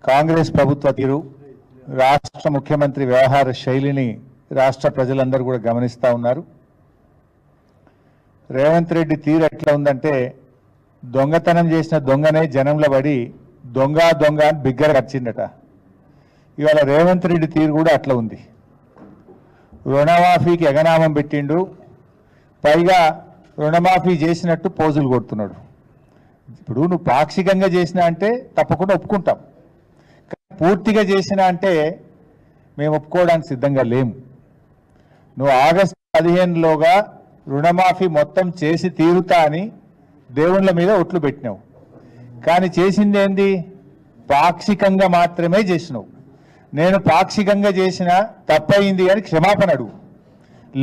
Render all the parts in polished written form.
కాంగ్రెస్ ప్రభుత్వ తీరు, రాష్ట్ర ముఖ్యమంత్రి వ్యవహార శైలిని రాష్ట్ర ప్రజలందరూ కూడా గమనిస్తూ ఉన్నారు. రేవంత్ రెడ్డి తీరు ఎట్లా ఉందంటే, దొంగతనం చేసిన దొంగనే జనంలో పడి దొంగ దొంగ అని బిగ్గరగా వచ్చిందట. ఇవాళ రేవంత్ రెడ్డి తీరు కూడా అట్లా ఉంది. రుణమాఫీకి ఎగనామం పెట్టిండు, పైగా రుణమాఫీ చేసినట్టు పోజులు కొడుతున్నాడు. ఇప్పుడు నువ్వు పాక్షికంగా చేసినా అంటే తప్పకుండా ఒప్పుకుంటాం, పూర్తిగా చేసినా అంటే మేము ఒప్పుకోవడానికి సిద్ధంగా లేము. నువ్వు ఆగస్టు 15లోగా రుణమాఫీ మొత్తం చేసి తీరుతా అని దేవుళ్ళ మీద ఒట్లు పెట్టినావు, కానీ చేసింది ఏంది? పాక్షికంగా మాత్రమే చేసినావు. నేను పాక్షికంగా చేసిన తప్పయింది అని క్షమాపణ అడుగు,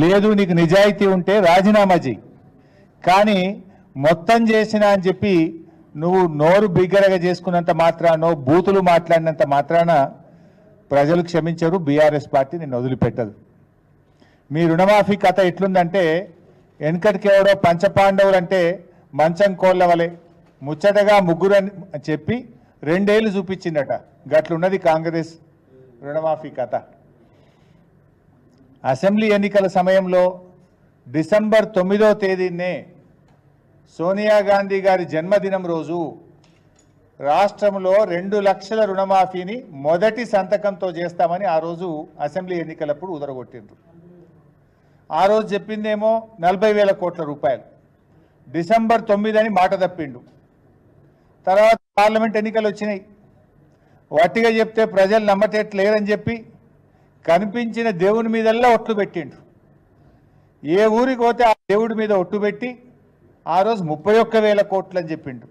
లేదు నీకు నిజాయితీ ఉంటే రాజీనామా చేయి. కానీ మొత్తం చేసిన అని చెప్పి నువ్వు నోరు బిగ్గరగా చేసుకున్నంత మాత్రానో, బూతులు మాట్లాడినంత మాత్రాన ప్రజలు క్షమించరు, బీఆర్ఎస్ పార్టీ నిన్ను వదిలిపెట్టదు. మీ రుణమాఫీ కథ ఎట్లుందంటే, వెనకటికెవడో పంచపాండవులు అంటే మంచం కోళ్ళ వలె ముచ్చటగా ముగ్గురు అని చెప్పి 2 ఏళ్ళు చూపించిందట. గట్లున్నది కాంగ్రెస్ రుణమాఫీ కథ. అసెంబ్లీ ఎన్నికల సమయంలో డిసెంబర్ 9వ తేదీనే సోనియా గాంధీ గారి జన్మదినం రోజు రాష్ట్రంలో 2 లక్షల రుణమాఫీని మొదటి సంతకంతో చేస్తామని ఆ రోజు అసెంబ్లీ ఎన్నికలప్పుడు ఉదరగొట్టిండ్రు. ఆ రోజు చెప్పిందేమో 40,000 కోట్ల రూపాయలు, డిసెంబర్ 9 అని మాట తప్పిండు. తర్వాత పార్లమెంట్ ఎన్నికలు వచ్చినాయి, వట్టిగా చెప్తే ప్రజలు నమ్మటట్లేరని చెప్పి కనిపించిన దేవుని మీదల్లా ఒట్లు పెట్టిండు. ఏ ఊరికి పోతే ఆ దేవుడి మీద ఒట్టు పెట్టి ఆ రోజు 31,000 కోట్లు అని చెప్పిండు.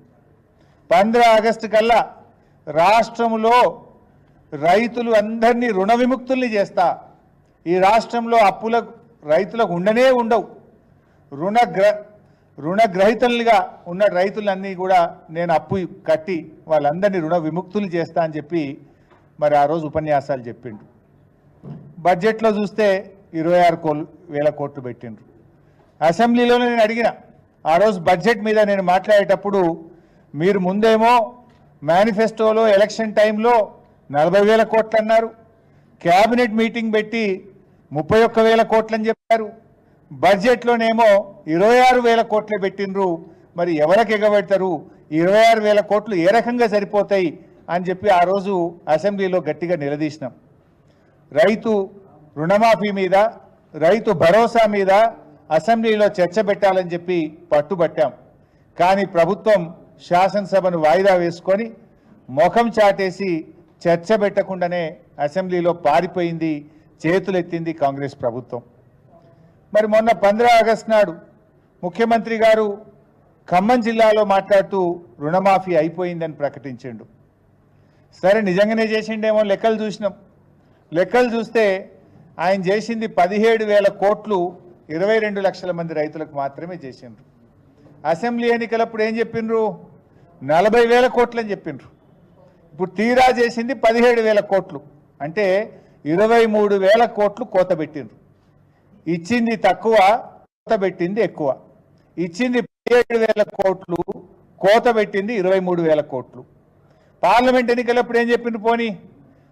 15 ఆగస్టు కల్లా రాష్ట్రంలో రైతులు అందరినీ రుణ విముక్తుల్ని చేస్తా, ఈ రాష్ట్రంలో అప్పులకు రైతులకు ఉండనే ఉండవు, రుణగ్రహీతలుగా ఉన్న రైతులన్నీ కూడా నేను అప్పు కట్టి వాళ్ళందరినీ రుణ విముక్తులు చేస్తా అని చెప్పి మరి ఆ రోజు ఉపన్యాసాలు చెప్పిండు. బడ్జెట్లో చూస్తే 26,000 కోట్లు పెట్టిండ్రు. అసెంబ్లీలోనే నేను అడిగిన, ఆ రోజు బడ్జెట్ మీద నేను మాట్లాడేటప్పుడు మీరు ముందేమో మేనిఫెస్టోలో ఎలక్షన్ టైంలో 40,000 కోట్లు అన్నారు, క్యాబినెట్ మీటింగ్ పెట్టి 31,000 కోట్లు అని చెప్పారు, బడ్జెట్లోనేమో 26,000 కోట్లే పెట్టిండ్రు. మరి ఎవరికి ఎగబెడతారు? 26,000 కోట్లు ఏ రకంగా సరిపోతాయి అని చెప్పి ఆ రోజు అసెంబ్లీలో గట్టిగా నిలదీసినాం. రైతు రుణమాఫీ మీద, రైతు భరోసా మీద అసెంబ్లీలో చర్చ పెట్టాలని చెప్పి పట్టుబట్టాం. కానీ ప్రభుత్వం శాసనసభను వాయిదా వేసుకొని ముఖం చాటేసి చర్చ పెట్టకుండానే అసెంబ్లీలో పారిపోయింది, చేతులెత్తింది కాంగ్రెస్ ప్రభుత్వం. మరి మొన్న 15 ఆగస్టు నాడు ముఖ్యమంత్రి గారు ఖమ్మం జిల్లాలో మాట్లాడుతూ రుణమాఫీ అయిపోయిందని ప్రకటించిండు. సరే నిజంగానే చేసిండేమో లెక్కలు చూసినాం. లెక్కలు చూస్తే ఆయన చేసింది 17,000 కోట్లు 22 లక్షల మంది రైతులకు మాత్రమే చేసిండ్రు. అసెంబ్లీ ఎన్నికలప్పుడు ఏం చెప్పిండ్రు? 40,000 కోట్లు అని చెప్పిండ్రు. ఇప్పుడు తీరా చేసింది 17,000 కోట్లు, అంటే 23,000 కోట్లు కోత పెట్టిండ్రు. ఇచ్చింది తక్కువ, కోత పెట్టింది ఎక్కువ. ఇచ్చింది 17,000 కోట్లు, కోత పెట్టింది 23,000 కోట్లు. పార్లమెంట్ ఎన్నికలప్పుడు ఏం చెప్పిండు? పోనీ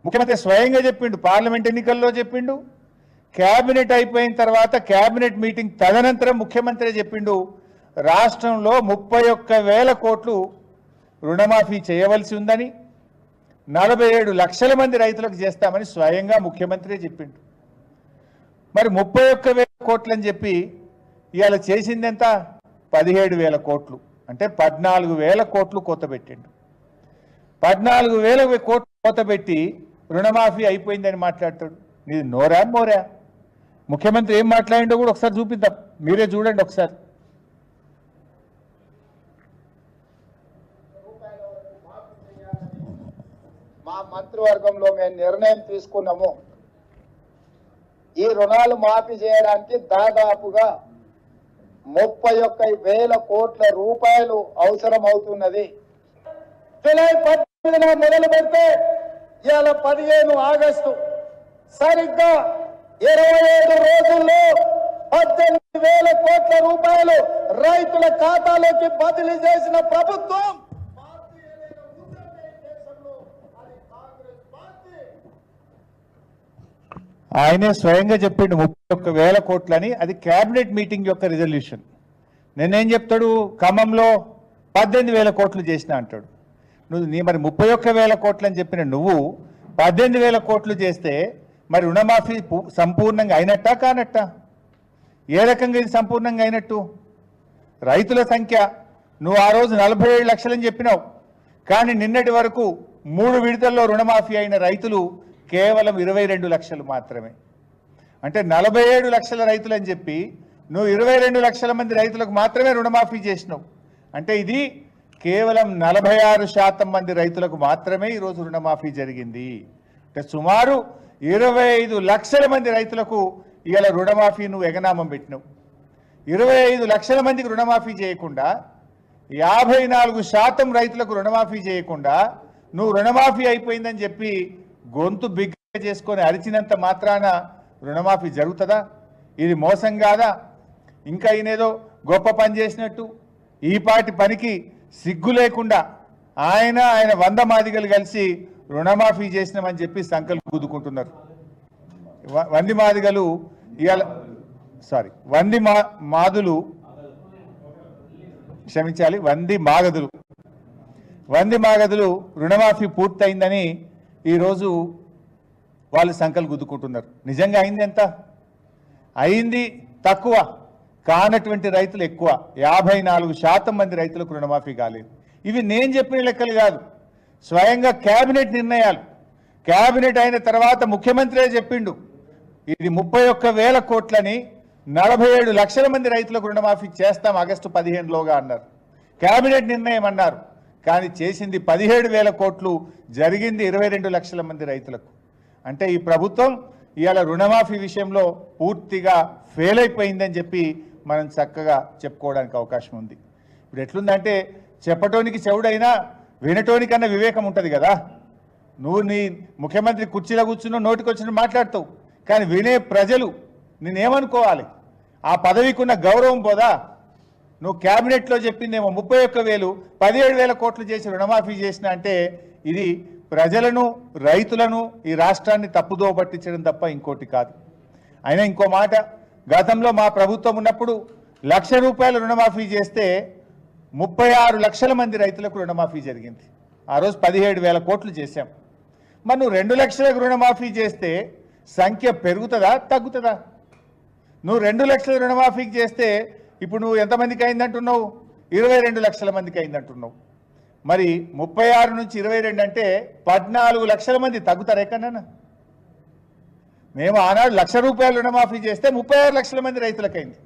ముఖ్యమంత్రి స్వయంగా చెప్పిండు, పార్లమెంట్ ఎన్నికల్లో చెప్పిండు, క్యాబినెట్ అయిపోయిన తర్వాత క్యాబినెట్ మీటింగ్ తదనంతరం ముఖ్యమంత్రి చెప్పిండు, రాష్ట్రంలో 31,000 కోట్లు రుణమాఫీ చేయవలసి ఉందని, 47 లక్షల మంది రైతులకు చేస్తామని స్వయంగా ముఖ్యమంత్రి చెప్పిండు. మరి 31,000 కోట్లు అని చెప్పి ఇవాళ చేసింది ఎంత? 17,000 కోట్లు, అంటే 14,000 కోట్లు కోత పెట్టిండు. 14,000 కోట్లు కోత పెట్టి రుణమాఫీ అయిపోయిందని మాట్లాడతాడు. నీది నోరా మోరా? ముఖ్యమంత్రి ఏం మాట్లాడిండో కూడా ఒకసారి చూపిద్దాం, మీరే చూడండి ఒకసారి. మా మంత్రివర్గంలో మేము నిర్ణయం తీసుకున్నాము, ఈ రుణాలు మాఫీ చేయడానికి దాదాపుగా 31,000 కోట్ల రూపాయలు అవసరం అవుతున్నది. జూలై 18న మొదలు పెడితే ఇవాళ 15 ఆగస్టు, సరిగ్గా 27 రోజుల్లో 18,000 కోట్ల రూపాయలు రైతుల ఖాతాలోకి బదిలీ చేసిన ప్రభుత్వం ఆయనే స్వయంగా చెప్పిండు 31,000 కోట్లని. అది క్యాబినెట్ మీటింగ్ యొక్క రిజల్యూషన్. నేనేం చెప్తాడు, ఖమ్మంలో 18,000 కోట్లు చేసిన అంటాడు. మరి 31,000 కోట్లు అని చెప్పిన నువ్వు 18,000 కోట్లు చేస్తే మరి రుణమాఫీ సంపూర్ణంగా అయినట్టా కానట్టా? ఏ రకంగా ఇది సంపూర్ణంగా అయినట్టు? రైతుల సంఖ్య నువ్వు ఆ రోజు 47 లక్షలని చెప్పినావు, కానీ నిన్నటి వరకు 3 విడతల్లో రుణమాఫీ అయిన రైతులు కేవలం 22 లక్షలు మాత్రమే. అంటే 47 లక్షల రైతులు అని చెప్పి నువ్వు 22 లక్షల మంది రైతులకు మాత్రమే రుణమాఫీ చేసినావు. అంటే ఇది కేవలం 46% మంది రైతులకు మాత్రమే ఈరోజు రుణమాఫీ జరిగింది. అంటే సుమారు 25 లక్షల మంది రైతులకు ఇవాళ రుణమాఫీ నువ్వు ఎగనామం పెట్టినావు. 25 లక్షల మందికి రుణమాఫీ చేయకుండా 54% రైతులకు రుణమాఫీ చేయకుండా నువ్వు రుణమాఫీ అయిపోయిందని చెప్పి గొంతు బిగ్గ చేసుకొని అరిచినంత మాత్రాన రుణమాఫీ జరుగుతుందా? ఇది మోసం కాదా? ఇంకా ఈయనేదో గొప్ప పని చేసినట్టు ఈ పాటి పనికి సిగ్గు లేకుండా ఆయన 100 మాదిగలు కలిసి రుణమాఫీ చేసినామని చెప్పి సంకల్పం గుద్దుకుంటున్నారు. వంది మాదిగలు ఇవాళ మాదులు క్షమించాలి, వంది మాగదులు రుణమాఫీ పూర్తయిందని ఈరోజు వాళ్ళు సంకల్పం గుద్దుకుంటున్నారు. నిజంగా అయింది ఎంత? అయింది తక్కువ, కానటువంటి రైతులు ఎక్కువ. 54% మంది రైతులకు రుణమాఫీ కాలేదు. ఇవి నేను చెప్పిన లెక్కలు కాదు, స్వయంగా కేబినెట్ నిర్ణయాలు. కేబినెట్ అయిన తర్వాత ముఖ్యమంత్రి చెప్పిండు ఇది 31,000 కోట్లని 47 లక్షల మంది రైతులకు రుణమాఫీ చేస్తాం ఆగస్టు 15లోగా అన్నారు. కేబినెట్ నిర్ణయం అన్నారు, కానీ చేసింది 17,000 కోట్లు, జరిగింది 22 లక్షల మంది రైతులకు. అంటే ఈ ప్రభుత్వం ఇవాళ రుణమాఫీ విషయంలో పూర్తిగా ఫెయిల్ అయిపోయిందని చెప్పి మనం చక్కగా చెప్పుకోవడానికి అవకాశం ఉంది. ఇప్పుడు ఎట్లుందంటే చెప్పటోనికి చెవుడైనా వినటోనికన్నా వివేకం ఉంటుంది కదా. నువ్వు నీ ముఖ్యమంత్రి కుర్చీలో కూర్చున్న నోటికొచ్చిన మాట్లాడతావు, కానీ వినే ప్రజలు నేనేమనుకోవాలి? ఆ పదవికి ఉన్న గౌరవం పోదా? నువ్వు క్యాబినెట్లో చెప్పిందేమో 31,000, 17,000 కోట్లు చేసి రుణమాఫీ చేసిన అంటే ఇది ప్రజలను, రైతులను, ఈ రాష్ట్రాన్ని తప్పుదో పట్టించడం తప్ప ఇంకోటి కాదు. అయినా ఇంకో మాట, గతంలో మా ప్రభుత్వం ఉన్నప్పుడు ₹1,00,000 రుణమాఫీ చేస్తే 36 లక్షల మంది రైతులకు రుణమాఫీ జరిగింది. ఆ రోజు 17,000 కోట్లు చేశాం. మరి నువ్వు 2 లక్షలకు రుణమాఫీ చేస్తే సంఖ్య పెరుగుతుందా తగ్గుతుందా? నువ్వు 2 లక్షల రుణమాఫీకి చేస్తే ఇప్పుడు నువ్వు ఎంతమందికి అయిందంటున్నావు? 22 లక్షల మందికి అయిందంటున్నావు. మరి 36 నుంచి 22 అంటే 14 లక్షల మంది తగ్గుతారు ఎక్కడన్నా? మేము ఆనాడు ₹1,00,000 రుణమాఫీ చేస్తే 36 లక్షల మంది రైతులకైంది.